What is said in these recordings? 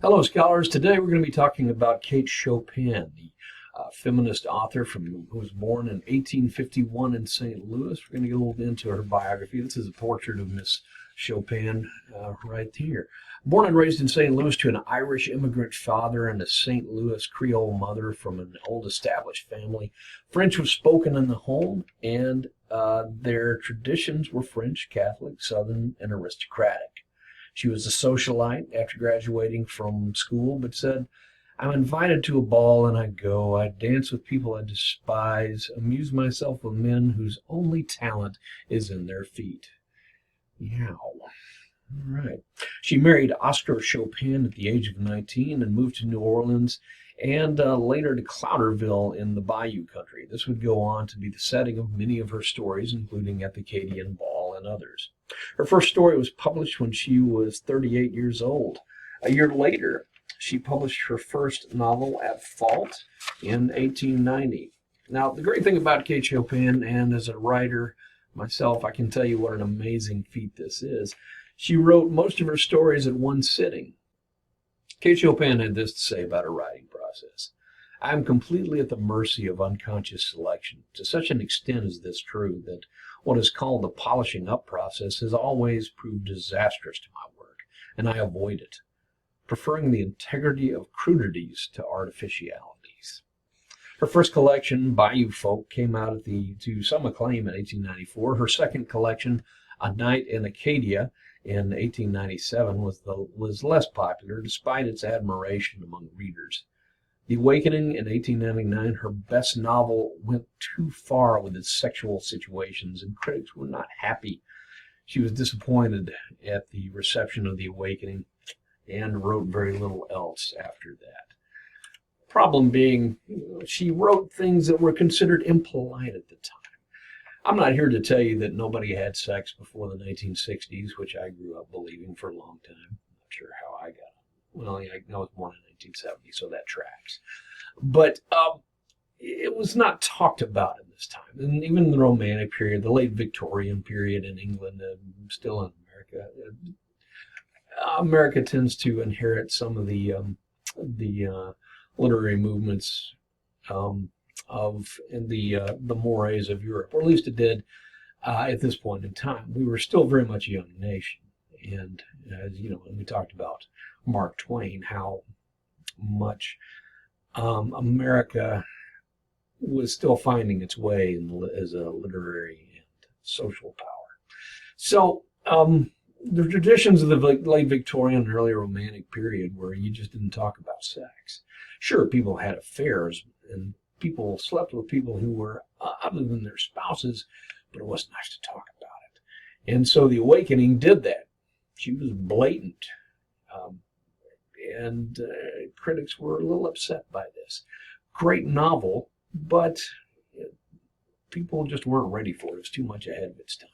Hello, scholars. Today we're going to be talking about Kate Chopin, the feminist author who was born in 1851 in St. Louis. We're going to get a little into her biography. This is a portrait of Miss Chopin right here. Born and raised in St. Louis to an Irish immigrant father and a St. Louis Creole mother from an old established family, French was spoken in the home, and their traditions were French, Catholic, Southern, and aristocratic. She was a socialite after graduating from school, but said, I'm invited to a ball and I go. I dance with people I despise, amuse myself with men whose only talent is in their feet. Yow. All right. She married Oscar Chopin at the age of 19 and moved to New Orleans and later to Clouderville in the Bayou Country. This would go on to be the setting of many of her stories, including At the Acadian Ball and others. Her first story was published when she was 38 years old. A year later, she published her first novel, At Fault, in 1890. Now, the great thing about Kate Chopin, and as a writer myself, I can tell you what an amazing feat this is. She wrote most of her stories at one sitting. Kate Chopin had this to say about her writing process. I am completely at the mercy of unconscious selection. To such an extent is this true that what is called the polishing up process has always proved disastrous to my work, and I avoid it, preferring the integrity of crudities to artificialities. Her first collection, Bayou Folk, came out to some acclaim in 1894. Her second collection, A Night in Acadia, in 1897, was less popular, despite its admiration among readers. The Awakening in 1899, her best novel, went too far with its sexual situations, and critics were not happy. She was disappointed at the reception of The Awakening and wrote very little else after that. Problem being, she wrote things that were considered impolite at the time. I'm not here to tell you that nobody had sex before the 1960s, which I grew up believing for a long time. I'm not sure how I got it. Well, I was born in 1970, so that tracks. But it was not talked about in this time. And even the Romantic period, the late Victorian period in England, still in America, America tends to inherit some of the literary movements in the mores of Europe, or at least it did at this point in time. We were still very much a young nation, and as you know, when we talked about Mark Twain, how much America was still finding its way as a literary and social power. So the traditions of the late Victorian and early Romantic period, where you just didn't talk about sex. Sure, people had affairs and people slept with people who were other than their spouses, but it was nice to talk about it. And so The Awakening did that. She was blatant. And critics were a little upset by this. Great novel, but people just weren't ready for it. It was too much ahead of its time.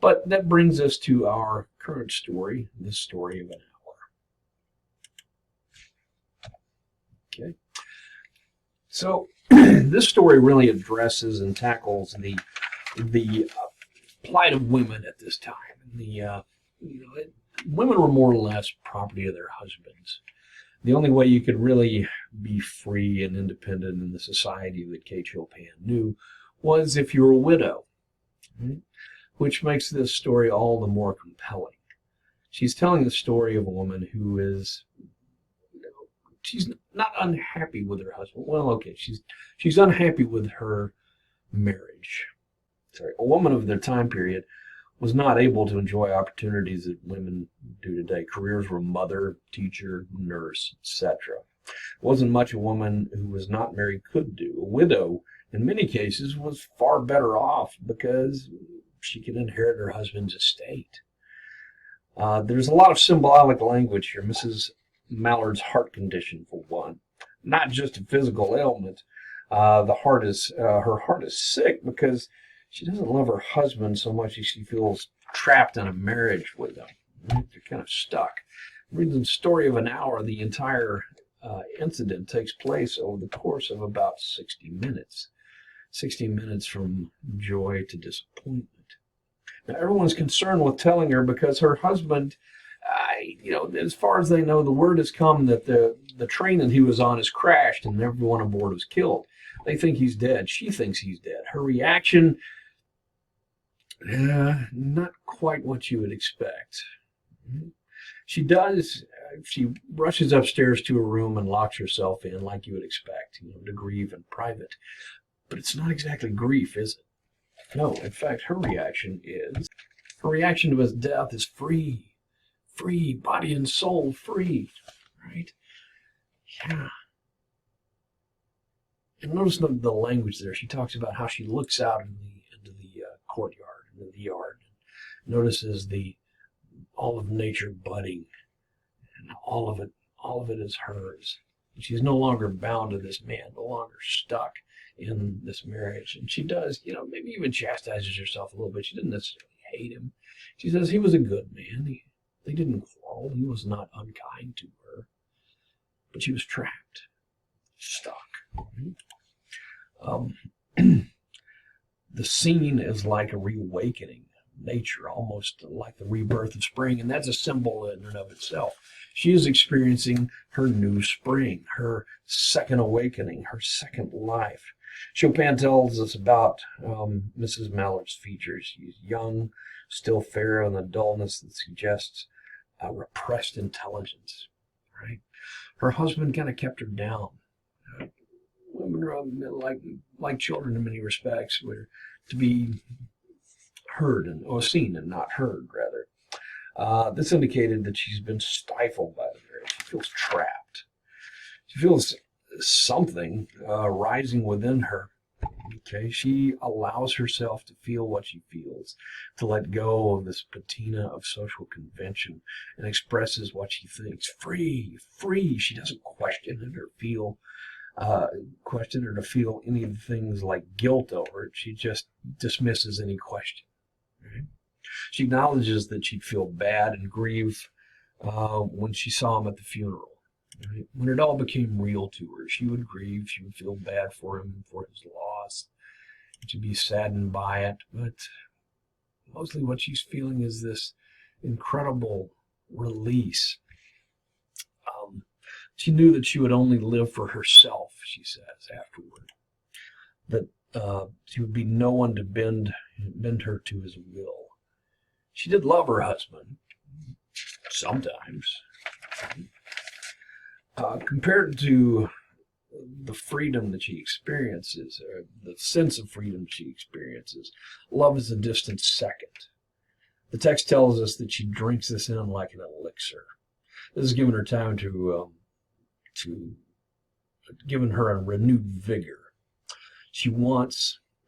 But that brings us to our current story, this story of an hour. Okay. So this story really addresses and tackles the plight of women at this time. Women were more or less property of their husbands. The only way you could really be free and independent in the society that Kate Chopin knew was if you were a widow, right? Which makes this story all the more compelling. She's telling the story of a woman who is, she's not unhappy with her husband. Well, okay, she's unhappy with her marriage. Sorry, a woman of their time period was not able to enjoy opportunities that women do today. Careers were mother, teacher, nurse, etc. It wasn't much a woman who was not married could do. A widow, in many cases, was far better off because she could inherit her husband's estate. There's a lot of symbolic language here. Mrs. Mallard's heart condition, for one, not just a physical ailment. Her heart is sick because she doesn't love her husband so much as she feels trapped in a marriage with him. They're kind of stuck. Reading the story of an hour, the entire incident takes place over the course of about 60 minutes. 60 minutes from joy to disappointment. Now, everyone's concerned with telling her because her husband As far as they know, the word has come that the train that he was on has crashed and everyone on board was killed. They think he's dead. She thinks he's dead. Her reaction, not quite what you would expect. She does. She rushes upstairs to her room and locks herself in, like you would expect, to grieve in private. But it's not exactly grief, is it? No. In fact, her reaction to his death is free, body and soul, free. Right? Yeah. And notice the language there. She talks about how she looks out into the courtyard, into the yard, and notices all of nature budding, and all of it is hers. And she's no longer bound to this man, no longer stuck in this marriage. And she does, maybe even chastises herself a little bit. She didn't necessarily hate him. She says he was a good man. They didn't quarrel. He was not unkind to her, but she was trapped, stuck. The scene is like a reawakening. Nature, almost like the rebirth of spring, and that's a symbol in and of itself. She is experiencing her new spring, her second awakening, her second life. Chopin tells us about Mrs. Mallard's features. She's young, still fair, and the dullness that suggests a repressed intelligence. Right? Her husband kind of kept her down. Women are like children in many respects, were to be heard or seen and not heard, rather. This indicated that she's been stifled by the marriage. She feels trapped. She feels something rising within her. Okay, she allows herself to feel what she feels, to let go of this patina of social convention, and expresses what she thinks. Free. She doesn't question it or feel to feel any of the things like guilt over it. She just dismisses any question. Right? She acknowledges that she'd feel bad and grieve when she saw him at the funeral. Right? When it all became real to her, she would grieve. She would feel bad for him, for his loss. She'd be saddened by it. But mostly what she's feeling is this incredible release. She knew that she would only live for herself, she says afterward. That she would be no one to bend her to his will. She did love her husband, sometimes. Compared to the freedom that she experiences, or the sense of freedom she experiences, love is a distant second. The text tells us that she drinks this in like an elixir. This has given her time to given her a renewed vigor. She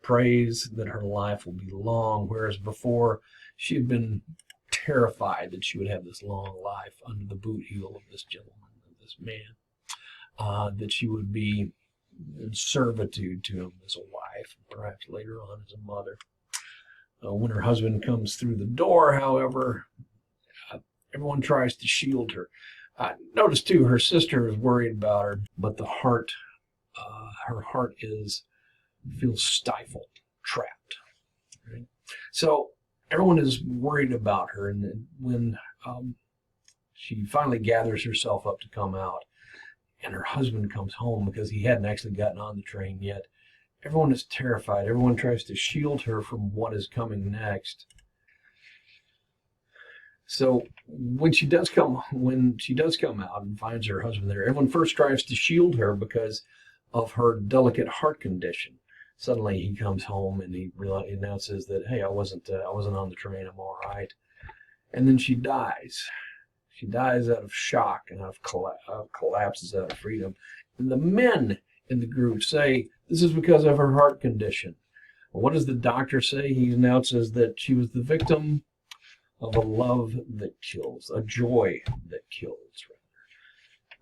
prays that her life will be long, whereas before she had been terrified that she would have this long life under the boot heel of this gentleman, of this man, that she would be in servitude to him as a wife, and perhaps later on as a mother. When her husband comes through the door, however, everyone tries to shield her. Notice too, her sister is worried about her, but her heart feels stifled, trapped. Right? So everyone is worried about her, and then when she finally gathers herself up to come out, and her husband comes home because he hadn't actually gotten on the train yet, everyone is terrified. Everyone tries to shield her from what is coming next. So when she does come out and finds her husband there, everyone first tries to shield her because of her delicate heart condition. Suddenly he comes home and he announces that, hey, I wasn't on the train. I'm all right. And then she dies. She dies out of shock and out of collapses out of freedom. And the men in the group say this is because of her heart condition. Well, what does the doctor say? He announces that she was the victim of a love that kills, a joy that kills,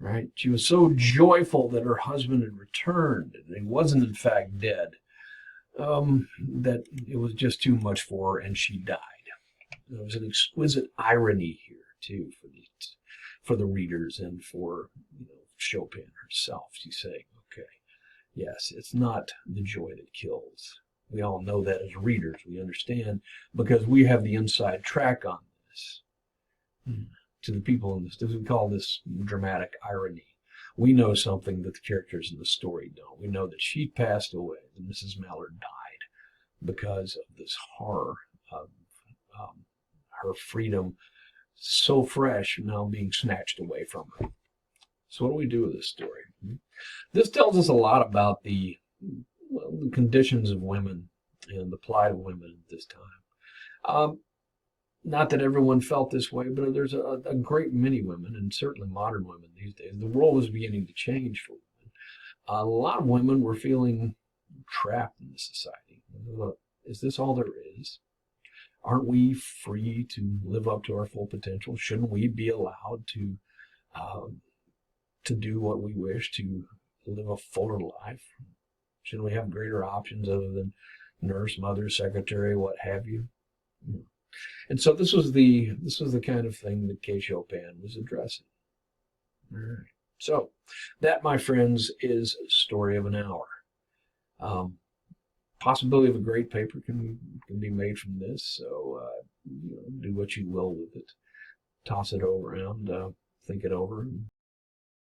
rather. Right? She was so joyful that her husband had returned and he wasn't in fact dead, that it was just too much for her and she died. There was an exquisite irony here too for the readers and for Chopin herself. She's saying, okay, yes, it's not the joy that kills. We all know that as readers. We understand because we have the inside track on this. to the people in this. We call this dramatic irony. We know something that the characters in the story don't. We know that she passed away, that Mrs. Mallard died because of this horror of her freedom, so fresh, now being snatched away from her. So what do we do with this story? This tells us a lot about the conditions of women and the plight of women at this time. Not that everyone felt this way, but there's a great many women, and certainly modern women these days. The world was beginning to change for women. A lot of women were feeling trapped in this society. Look, is this all there is? Aren't we free to live up to our full potential? Shouldn't we be allowed to do what we wish, to live a fuller life? Shouldn't we have greater options other than nurse, mother, secretary, what have you? And so this was the kind of thing that Kate Chopin was addressing. All right. So that, my friends, is Story of an Hour. Possibility of a great paper can be made from this. So do what you will with it. Toss it around, think it over.